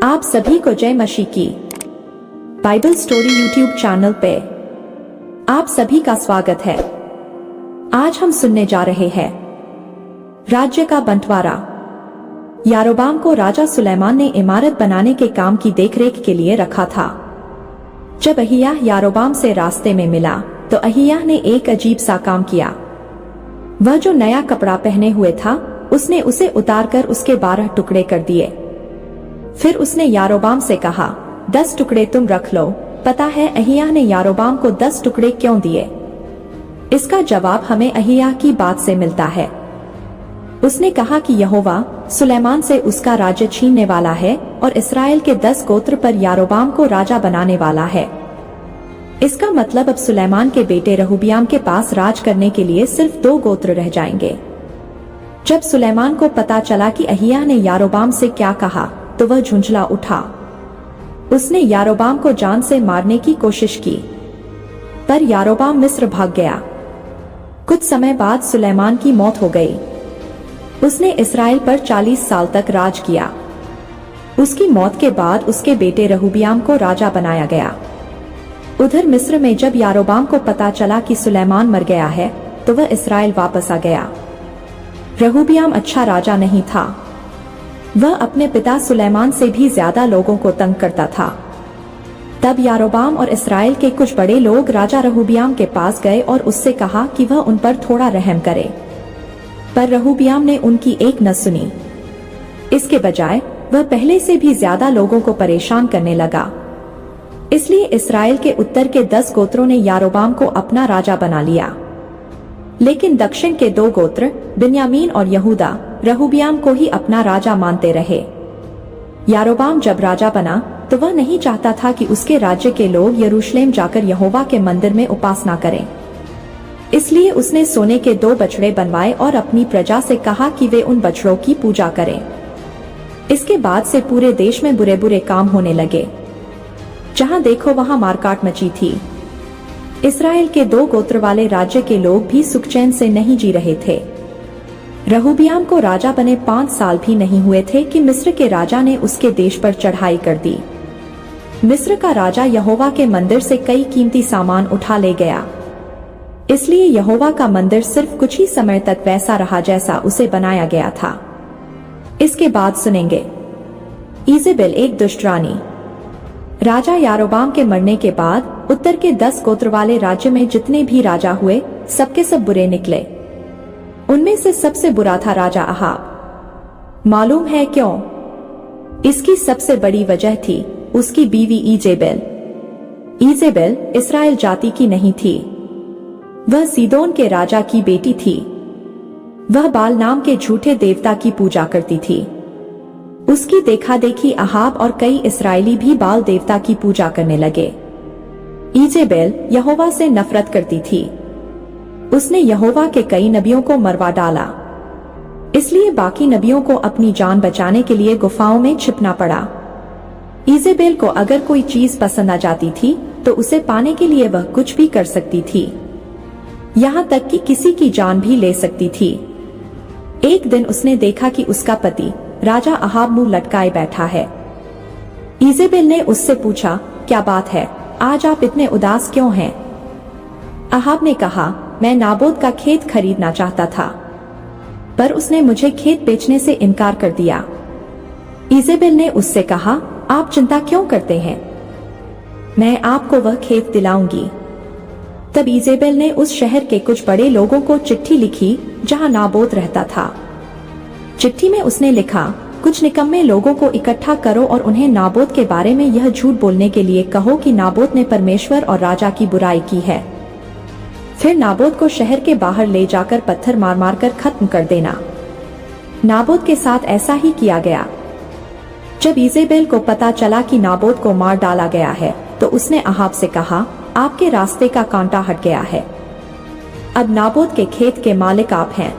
आप सभी को जय मसीह की बाइबल स्टोरी यूट्यूब चैनल पे आप सभी का स्वागत है। आज हम सुनने जा रहे हैं राज्य का बंटवारा। यारोबाम को राजा सुलेमान ने इमारत बनाने के काम की देखरेख के लिए रखा था। जब अहिय्याह यारोबाम से रास्ते में मिला तो अहिय्याह ने एक अजीब सा काम किया। वह जो नया कपड़ा पहने हुए था उसने उसे उतारकर उसके 12 टुकड़े कर दिए। फिर उसने यारोबाम से कहा, 10 टुकड़े तुम रख लो। पता है अहिय्याह ने यारोबाम को 10 टुकड़े क्यों दिए? इसका जवाब हमें अहिय्याह की बात से मिलता है। उसने कहा कि यहोवा सुलेमान से उसका राज्य छीनने वाला है और इस्राएल के 10 गोत्र पर यारोबाम को राजा बनाने वाला है। इसका मतलब अब सुलेमान के बेटे रहूबियाम के पास राज करने के लिए सिर्फ 2 गोत्र रह जाएंगे। जब सुलेमान को पता चला कि अहिय्याह ने यारोबाम से क्या कहा तो वह झुंझला उठा। उसने यारोबाम को जान से मारने की कोशिश की, पर यारोबाम मिस्र भाग गया। कुछ समय बाद सुलेमान की मौत हो गई। उसने इस्राएल पर 40 साल तक राज किया। उसकी मौत के बाद उसके बेटे रहूबियाम को राजा बनाया गया। उधर मिस्र में जब यारोबाम को पता चला कि सुलेमान मर गया है तो वह इस्राएल वापस आ गया। रहूबियाम अच्छा राजा नहीं था। वह अपने पिता सुलेमान से भी ज्यादा लोगों को तंग करता था। तब यारोबाम और इस्राएल के कुछ बड़े लोग राजा रहूबियाम के पास गए और उससे कहा कि वह उन पर थोड़ा रहम करे, पर रहूबियाम ने उनकी एक न सुनी। इसके बजाय वह पहले से भी ज्यादा लोगों को परेशान करने लगा। इसलिए इस्राएल के उत्तर के 10 गोत्रों ने यारोबाम को अपना राजा बना लिया, लेकिन दक्षिण के 2 गोत्र बिन्यामीन और यहूदा रहूबियाम को ही अपना राजा मानते रहे। यारोबाम जब राजा बना तो वह नहीं चाहता था कि उसके राज्य के लोग यरूशलेम जाकर यहोवा के मंदिर में उपासना करें। इसलिए उसने सोने के 2 बछड़े बनवाए और अपनी प्रजा से कहा कि वे उन बछड़ों की पूजा करें। इसके बाद से पूरे देश में बुरे बुरे काम होने लगे। जहां देखो वहां मारकाट मची थी। इस्राएल के 2 गोत्र वाले राज्य के लोग भी सुखचैन से नहीं जी रहे थे। रहूबियाम को राजा बने 5 साल भी नहीं हुए थे कि मिस्र के राजा ने उसके देश पर चढ़ाई कर दी। मिस्र का राजा यहोवा के मंदिर से कई कीमती सामान उठा ले गया। इसलिए यहोवा का मंदिर सिर्फ कुछ ही समय तक वैसा रहा जैसा उसे बनाया गया था। इसके बाद सुनेंगे ईजेबेल एक दुष्ट रानी। राजा यारोबाम के मरने के बाद उत्तर के 10 गोत्र वाले राज्य में जितने भी राजा हुए सबके सब बुरे निकले। उनमें से सबसे बुरा था राजा अहाब। मालूम है क्यों? इसकी सबसे बड़ी वजह थी उसकी बीवी ईजेबेल। ईजेबेल इस्राएल जाति की नहीं थी। वह सीदोन के राजा की बेटी थी। वह बाल नाम के झूठे देवता की पूजा करती थी। उसकी देखा देखी अहाब और कई इस्राएली भी बाल देवता की पूजा करने लगे। ईजेबेल यहोवा से नफरत करती थी। उसने यहोवा के कई नबियों को मरवा डाला। इसलिए बाकी नबियों को अपनी जान बचाने के लिए गुफाओं में छिपना पड़ा। ईजेबेल को अगर कोई चीज पसंद आ जाती थी तो उसे पाने के लिए वह कुछ भी कर सकती थी, यहाँ तक कि किसी की जान भी ले सकती थी। एक दिन उसने देखा कि उसका पति राजा अहाब मुंह लटकाए बैठा है। ईजेबेल ने उससे पूछा, क्या बात है, आज आप इतने उदास क्यों हैं? अहाब ने कहा, मैं नाबोत का खेत खरीदना चाहता था, पर उसने मुझे खेत बेचने से इनकार कर दिया। ईजेबेल ने उससे कहा, आप चिंता क्यों करते हैं? मैं आपको वह खेत दिलाऊंगी। तब ईजेबेल ने उस शहर के कुछ बड़े लोगों को चिट्ठी लिखी जहां नाबोत रहता था। चिट्ठी में उसने लिखा, कुछ निकम्मे लोगों को इकट्ठा करो और उन्हें नाबोत के बारे में यह झूठ बोलने के लिए कहो कि नाबोत ने परमेश्वर और राजा की बुराई की है। फिर नाबोत को शहर के बाहर ले जाकर पत्थर मार मार कर खत्म कर देना। नाबोत के साथ ऐसा ही किया गया। जब ईजेबेल को पता चला कि नाबोत को मार डाला गया है तो उसने अहाब से कहा, आपके रास्ते का कांटा हट गया है। अब नाबोत के खेत के मालिक आप हैं।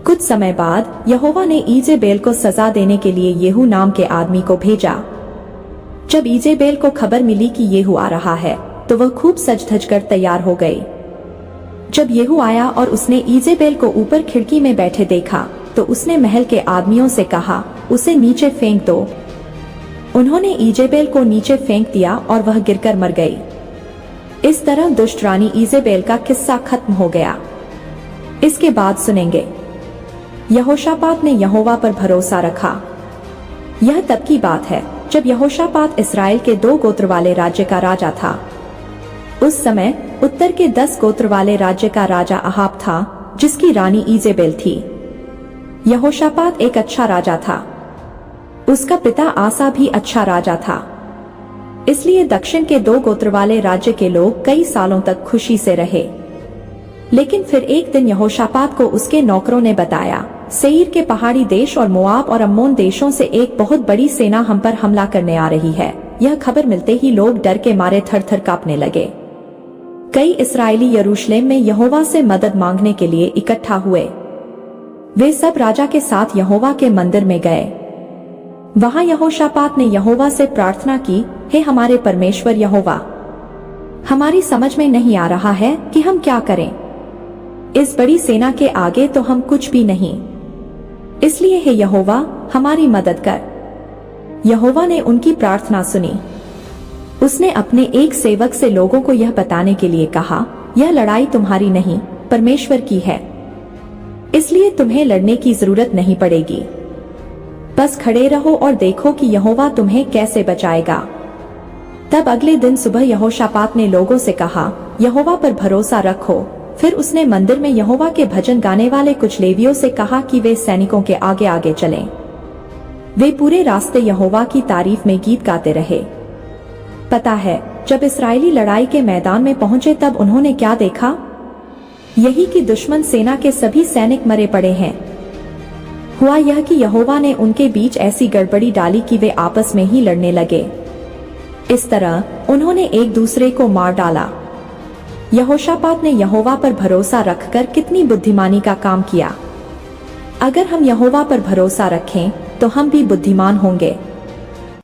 कुछ समय बाद यहोवा ने ईजेबेल को सजा देने के लिए येहू नाम के आदमी को भेजा। जब ईजेबेल को खबर मिली कि येहू आ रहा है तो वह खूब सज धज कर तैयार हो गई। जब येहू आया और उसने ईजेबेल को ऊपर खिड़की में बैठे देखा तो उसने महल के आदमियों से कहा, उसे नीचे फेंक दो। उन्होंने इजेबेल को नीचे फेंक दिया और वह गिरकर मर गई। इस तरह दुष्ट रानी इजेबेल का किस्सा खत्म हो गया। इसके बाद सुनेंगे, यहोशापात ने यहोवा पर भरोसा रखा। यह तब की बात है जब यहोशापात इस्राएल के 2 गोत्र वाले राज्य का राजा था। उस समय उत्तर के 10 गोत्र वाले राज्य का राजा अहाब था, जिसकी रानी इजेबेल थी। यहोशापात एक अच्छा राजा था। उसका पिता आसा भी अच्छा राजा था। इसलिए दक्षिण के 2 गोत्र वाले राज्य के लोग कई सालों तक खुशी से रहे। लेकिन फिर एक दिन यहोशापात को उसके नौकरों ने बताया, सेईर के पहाड़ी देश और मोआब और अम्मोन देशों से एक बहुत बड़ी सेना हम पर हमला करने आ रही है। यह खबर मिलते ही लोग डर के मारे थर-थर कांपने लगे। कई इस्राएली यरूशलेम में यहोवा से मदद मांगने के लिए इकट्ठा हुए। वे सब राजा के साथ यहोवा के मंदिर में गए। वहां यहोशापात ने यहोवा से प्रार्थना की, हे हमारे परमेश्वर यहोवा, हमारी समझ में नहीं आ रहा है कि हम क्या करें। इस बड़ी सेना के आगे तो हम कुछ भी नहीं। इसलिए हे यहोवा, हमारी मदद कर। यहोवा ने उनकी प्रार्थना सुनी। उसने अपने एक सेवक से लोगों को यह बताने के लिए कहा, यह लड़ाई तुम्हारी नहीं, परमेश्वर की है। इसलिए तुम्हें लड़ने की जरूरत नहीं पड़ेगी। बस खड़े रहो और देखो कि यहोवा तुम्हें कैसे बचाएगा। तब अगले दिन सुबह यहोशापात ने लोगों से कहा, यहोवा पर भरोसा रखो। फिर उसने मंदिर में यहोवा के भजन गाने वाले कुछ लेवियों से कहा कि वे सैनिकों के आगे आगे चलें। वे पूरे रास्ते यहोवा की तारीफ में गीत गाते रहे। पता है, जब इस्राएली लड़ाई के मैदान में पहुंचे तब उन्होंने क्या देखा? यही कि दुश्मन सेना के सभी सैनिक मरे पड़े हैं। हुआ यह कि यहोवा ने उनके बीच ऐसी गड़बड़ी डाली कि वे आपस में ही लड़ने लगे। इस तरह उन्होंने एक दूसरे को मार डाला। यहोशापात ने यहोवा पर भरोसा रखकर कितनी बुद्धिमानी का काम किया। अगर हम यहोवा पर भरोसा रखें तो हम भी बुद्धिमान होंगे।